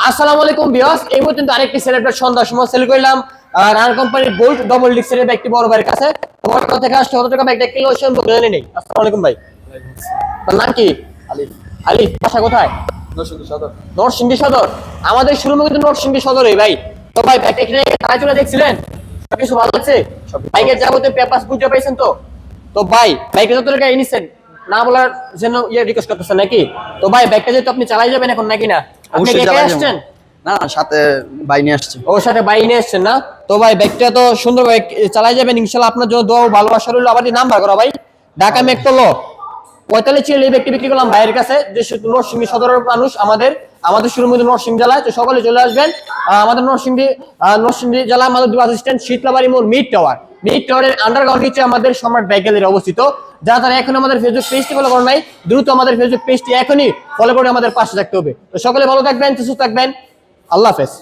আসসালামু আলাইকুম ভিউয়ার্স, এই পর্যন্ত আরেকটি সেলিব্রেট সন্ধ্যার সময় সেল করলাম রান কোম্পানির বোল্ট ডবল ডিক্সের একটি বড় ভাইয়ের কাছে। তোমার কথা থেকে আসছে 100 টাকা ব্যাগটা কিলো ওজন বলে নেই। আসসালামু আলাইকুম ভাই। তোর নাম কি? আলিফ। আলিফ, বাসা কোথায়? নরসিংদী সদর। নরসিংদী সদর। আমাদের শোরুমে কিন্তু নরসিংদী সদরে ভাই। তো ভাই ব্যাগটা কিনে তাই চলে দেখছিলেন, সবকিছু ভালো লাগছে? বাইকের যাবতীয় পেপারস বুঝতে পাইছেন তো? তো ভাই বাইকে যত টাকা এনেছেন না বলার জন্য রিকোয়েস্ট করতেছেন নাকি? তো ভাই ব্যাগটা যেহেতু আপনি চালাই যাবেন এখন নাকি না? আপনি অবশ্যই কে চালাই আসছেন? না, সাথে বাই নিয়ে আসছি। ওর সাথে বাইক নিয়ে এসছেন না? তো ভাই ব্যাগটা তো সুন্দর চালাই যাবেন ইনশাল্লাহ। আপনার জন্য দোয়া ও ভালোবাসা রইল। আবার নাম্বার করো ভাই, ঢাকা মেট্রো 45 ছিল এই ব্যক্তি বিক্রি করলাম ভাইয়ের কাছে, যে নরসিংদী সদরের মানুষ। আমাদের শুরু মধ্যে নরসিংদী জেলায়, তো সকলে চলে আসবেন আমাদের নরসিংদী জেলা মাধবদী বাস স্ট্যান্ড, শীতলাবাড়ি মোড়, মিড টাওয়ারের আন্ডারগ্রাউন্ড নিচে আমাদের সম্রাট বাইক গ্যালারি অবস্থিত। যারা তারা এখন আমাদের ফেসবুক পেজটি ফলো করেন নাই, দ্রুত আমাদের ফেসবুক পেজটি এখনই ফলো করে আমাদের পাশে থাকতে হবে। তো সকলে ভালো থাকবেন, সুস্থ থাকবেন, আল্লাহ হাফেজ।